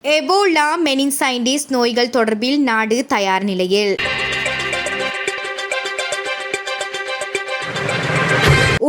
Ebola மெனின்சைட்டிஸ் நோய்கள் தொடர்பில் நாடு தயார் நிலையில்.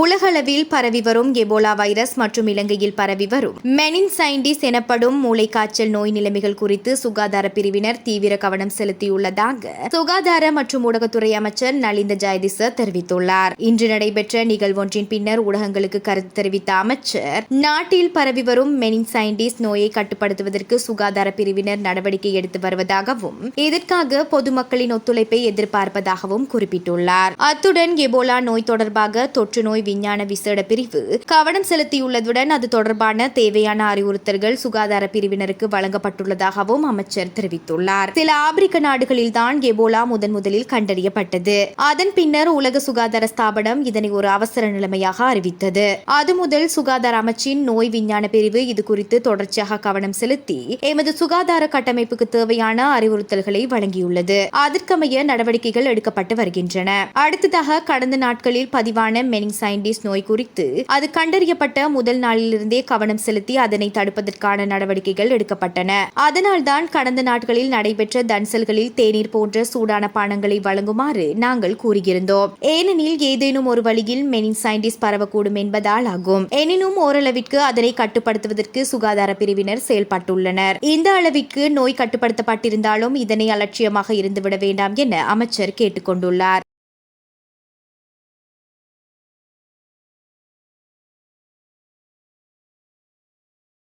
உலகளவில் பரவி வரும் எபோலா வைரஸ் மற்றும் இலங்கையில் பரவி வரும் மெனின்சைட்டிஸ் எனப்படும் மூளைக்காய்ச்சல் நோய் நிலைமைகள் குறித்து சுகாதார பிரிவினர் தீவிர கவனம் செலுத்தியுள்ளதாக சுகாதார மற்றும் ஊடகத்துறை அமைச்சர் நலிந்த ஜெயதிச தெரிவித்துள்ளார். இன்று நடைபெற்ற நிகழ்வொன்றின் பின்னர் ஊடகங்களுக்கு கருத்து தெரிவித்த அமைச்சர், நாட்டில் பரவி வரும் மெனின்சைட்டிஸ் நோயை கட்டுப்படுத்துவதற்கு சுகாதார பிரிவினர் நடவடிக்கை எடுத்து வருவதாகவும் இதற்காக பொதுமக்களின் ஒத்துழைப்பை எதிர்பார்ப்பதாகவும் குறிப்பிட்டுள்ளார். அத்துடன் எபோலா நோய் தொடர்பாக தொற்று நோய் விஞ்ஞான விசேட பிரிவு கவனம் செலுத்தியுள்ளதுடன் அது தொடர்பான தேவையான அறிவுறுத்தல்கள் சுகாதார பிரிவினருக்கு வழங்கப்பட்டுள்ளதாகவும் அமைச்சர் தெரிவித்துள்ளார். சில ஆப்பிரிக்க நாடுகளில்தான் எபோலா முதலில் கண்டறியப்பட்டது. அதன் பின்னர் உலக சுகாதார ஸ்தாபனம் இதனை ஒரு அவசர நிலைமையாக அறிவித்தது. அது முதல் சுகாதார அமைச்சின் நோய் விஞ்ஞான பிரிவு இது குறித்து தொடர்ச்சியாக கவனம் செலுத்தி எமது சுகாதார கட்டமைப்புக்கு தேவையான அறிவுறுத்தல்களை வழங்கியுள்ளது. அதற்கமைய நடவடிக்கைகள் எடுக்கப்பட்டு வருகின்றன. அடுத்ததாக கடந்த நாட்களில் பதிவான மெனின்சைட்டிஸ் நோய் குறித்து அது கண்டறியப்பட்ட முதல் நாளிலிருந்தே கவனம் செலுத்தி அதனை தடுப்பதற்கான நடவடிக்கைகள் எடுக்கப்பட்டன. அதனால்தான் கடந்த நாட்களில் நடைபெற்ற தன்சல்களில் தேநீர் போன்ற சூடான பானங்களை வழங்குமாறு நாங்கள் கூறியிருந்தோம். ஏனெனில் ஏதேனும் ஒரு வழியில் மெனின்சைட்டிஸ் பரவக்கூடும் என்பதால் ஆகும். எனினும் ஓரளவிற்கு அதனை கட்டுப்படுத்துவதற்கு சுகாதார பிரிவினர் செயல்பட்டுள்ளனர். இந்த அளவிற்கு நோய் கட்டுப்படுத்தப்பட்டிருந்தாலும் இதனை அலட்சியமாக இருந்துவிட வேண்டாம் என அமைச்சர் கேட்டுக் கொண்டுள்ளார்.